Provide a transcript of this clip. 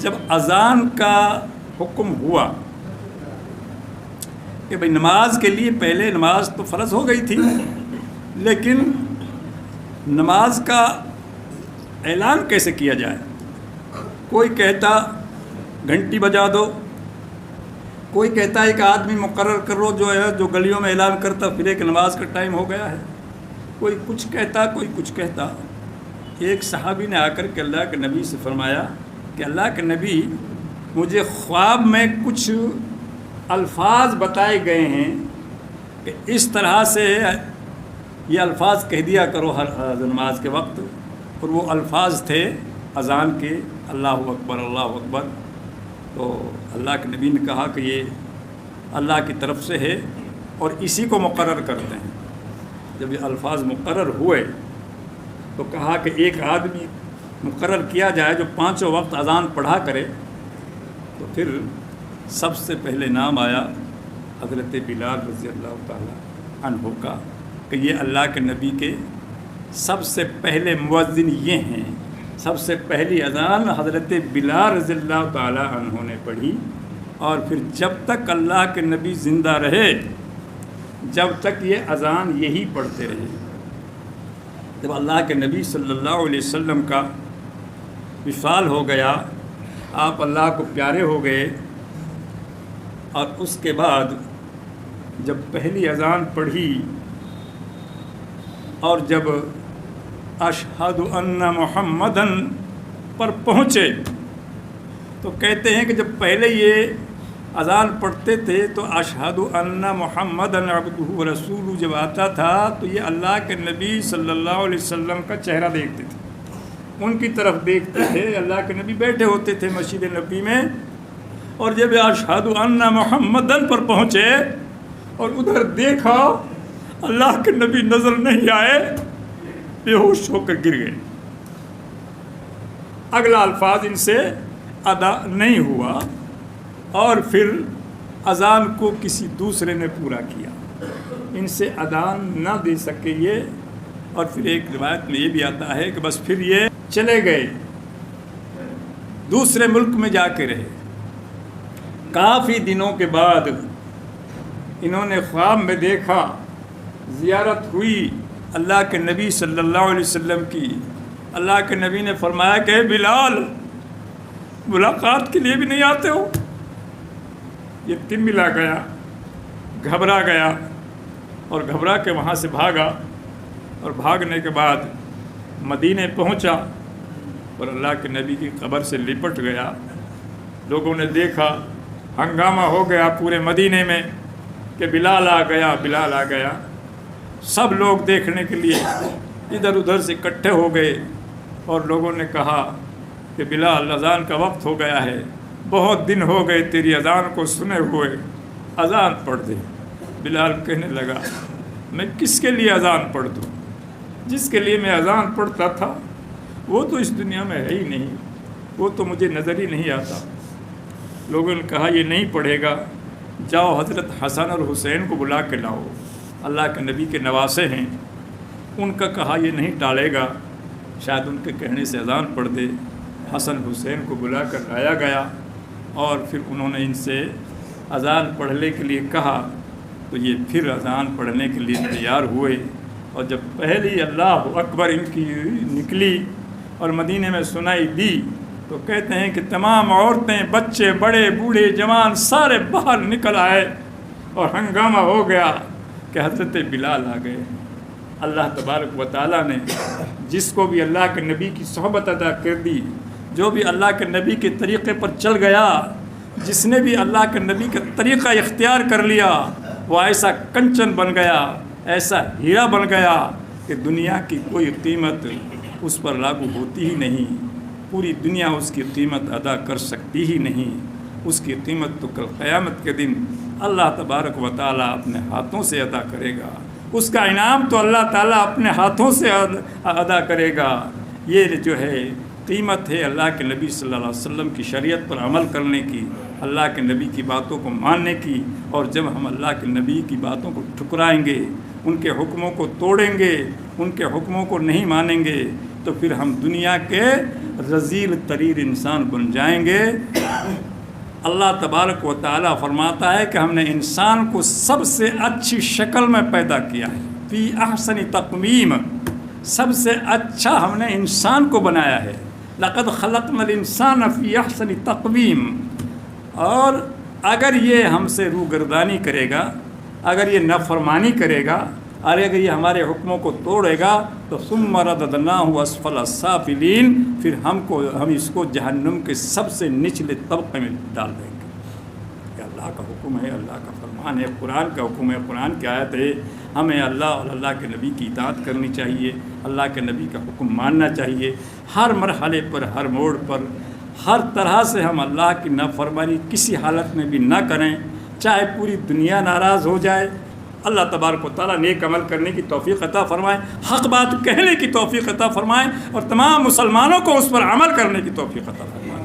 جب اذان کا حکم ہوا کہ بھئی نماز کے لیے پہلے نماز تو فرض ہو گئی تھی، لیکن نماز کا اعلان کیسے کیا جائے؟ کوئی کہتا گھنٹی بجا دو، کوئی کہتا ایک آدمی مقرر کرو جو ہے جو گلیوں میں اعلان کرتا پھر ایک نماز کا ٹائم ہو گیا ہے، کوئی کچھ کہتا کوئی کچھ کہتا۔ ایک صحابی نے آ کر کے اللہ کے نبی سے فرمایا کہ اللہ کے نبی، مجھے خواب میں کچھ الفاظ بتائے گئے ہیں کہ اس طرح سے یہ الفاظ کہہ دیا کرو ہر نماز کے وقت، اور وہ الفاظ تھے اذان کے، اللہ اکبر اللہ اکبر۔ تو اللہ کے نبی نے کہا کہ یہ اللہ کی طرف سے ہے اور اسی کو مقرر کرتے ہیں۔ جب یہ الفاظ مقرر ہوئے تو کہا کہ ایک آدمی مقرر کیا جائے جو 5 وقت اذان پڑھا کرے۔ تو پھر سب سے پہلے نام آیا حضرت بلال رضی اللہ تعالیٰ عنہ کا کہ یہ اللہ کے نبی کے سب سے پہلے مؤذن یہ ہیں۔ سب سے پہلی اذان حضرت بلال رضی اللہ تعالیٰ عنہ نے پڑھی، اور پھر جب تک اللہ کے نبی زندہ رہے جب تک یہ اذان یہی پڑھتے رہے۔ جب اللہ کے نبی صلی اللہ علیہ وسلم کا وصال ہو گیا، آپ اللہ کو پیارے ہو گئے، اور اس کے بعد جب پہلی اذان پڑھی اور جب اشہد ان محمدن پر پہنچے تو کہتے ہیں کہ جب پہلے یہ اذان پڑھتے تھے تو اشہد ان محمدن عبدہ ورسولہ جب آتا تھا تو یہ اللہ کے نبی صلی اللہ علیہ وسلم کا چہرہ دیکھتے تھے، ان کی طرف دیکھتے تھے۔ اللہ کے نبی بیٹھے ہوتے تھے مسجد نبی میں، اور جب اشہد ان محمدن پر پہنچے اور ادھر دیکھا اللہ کے نبی نظر نہیں آئے، بے ہوش ہو کر گر گئے۔ اگلا الفاظ ان سے ادا نہیں ہوا، اور پھر اذان کو کسی دوسرے نے پورا کیا، ان سے اذان نہ دے سکے یہ۔ اور پھر ایک روایت میں یہ بھی آتا ہے کہ بس پھر یہ چلے گئے، دوسرے ملک میں جا کے رہے۔ کافی دنوں کے بعد انہوں نے خواب میں دیکھا، زیارت ہوئی اللہ کے نبی صلی اللہ علیہ وسلم کی۔ اللہ کے نبی نے فرمایا کہ بلال، ملاقات کے لیے بھی نہیں آتے ہو؟ یہ تنبلا گیا، گھبرا گیا، اور گھبرا کے وہاں سے بھاگا، اور بھاگنے کے بعد مدینے پہنچا اور اللہ کے نبی کی قبر سے لپٹ گیا۔ لوگوں نے دیکھا، ہنگامہ ہو گیا پورے مدینے میں کہ بلال آ گیا، بلال آ گیا۔ سب لوگ دیکھنے کے لیے ادھر ادھر سے اکٹھے ہو گئے، اور لوگوں نے کہا کہ بلال اذان کا وقت ہو گیا ہے، بہت دن ہو گئے تیری اذان کو سنے ہوئے، اذان پڑھ دے۔ بلال کہنے لگا، میں کس کے لیے اذان پڑھ دوں؟ جس کے لیے میں اذان پڑھتا تھا وہ تو اس دنیا میں ہے ہی نہیں، وہ تو مجھے نظر ہی نہیں آتا۔ لوگوں نے کہا یہ نہیں پڑھے گا، جاؤ حضرت حسن اور حسین کو بلا کے لاؤ، اللہ کے نبی کے نواسے ہیں، ان کا کہا یہ نہیں ٹالے گا، شاید ان کے کہنے سے اذان پڑھ دے۔ حسن حسین کو بلا کر لایا گیا، اور پھر انہوں نے ان سے اذان پڑھنے کے لیے کہا، تو یہ پھر اذان پڑھنے کے لیے تیار ہوئے۔ اور جب پہلی اللہ اکبر ان کی نکلی اور مدینے میں سنائی دی تو کہتے ہیں کہ تمام عورتیں، بچے، بڑے، بوڑھے، جوان سارے باہر نکل آئے، اور ہنگامہ ہو گیا کہ حضرت بلال آ گئے۔ اللہ تبارک و تعالیٰ نے جس کو بھی اللہ کے نبی کی صحبت عطا کر دی، جو بھی اللہ کے نبی کے طریقے پر چل گیا، جس نے بھی اللہ کے نبی کا طریقہ اختیار کر لیا، وہ ایسا کنچن بن گیا، ایسا ہیرا بن گیا کہ دنیا کی کوئی قیمت اس پر لاگو ہوتی ہی نہیں، پوری دنیا اس کی قیمت ادا کر سکتی ہی نہیں۔ اس کی قیمت تو کل قیامت کے دن اللہ تبارک و تعالیٰ اپنے ہاتھوں سے ادا کرے گا، اس کا انعام تو اللہ تعالیٰ اپنے ہاتھوں سے ادا کرے گا۔ یہ جو ہے قیمت ہے اللہ کے نبی صلی اللہ علیہ وسلم کی شریعت پر عمل کرنے کی، اللہ کے نبی کی باتوں کو ماننے کی۔ اور جب ہم اللہ کے نبی کی باتوں کو ٹھکرائیں گے، ان کے حکموں کو توڑیں گے، ان کے حکموں کو نہیں مانیں گے، تو پھر ہم دنیا کے رذیل ترین انسان بن جائیں گے۔ اللہ تبارک و تعالیٰ فرماتا ہے کہ ہم نے انسان کو سب سے اچھی شکل میں پیدا کیا ہے، فی احسن تقویم، سب سے اچھا ہم نے انسان کو بنایا ہے، لقد خلقنا الانسان فی احسن تقویم۔ اور اگر یہ ہم سے روگردانی کرے گا، اگر یہ نافرمانی کرے گا، اور اگر یہ ہمارے حکموں کو توڑے گا تو ثم رددناہ اسفل السافلین، پھر ہم اس کو جہنم کے سب سے نچلے طبقے میں ڈال دیں گے۔ یہ اللہ کا حکم ہے، اللہ کا فرمان ہے، قرآن کا حکم ہے، قرآن کی آیت ہے۔ ہمیں اللہ اور اللہ کے نبی کی اطاعت کرنی چاہیے، اللہ کے نبی کا حکم ماننا چاہیے، ہر مرحلے پر، ہر موڑ پر، ہر طرح سے ہم اللہ کی نافرمانی کسی حالت میں بھی نہ کریں، چاہے پوری دنیا ناراض ہو جائے۔ اللہ تبارک و تعالیٰ نیک عمل کرنے کی توفیق عطا فرمائے، حق بات کہنے کی توفیق عطا فرمائے، اور تمام مسلمانوں کو اس پر عمل کرنے کی توفیق عطا فرمائے۔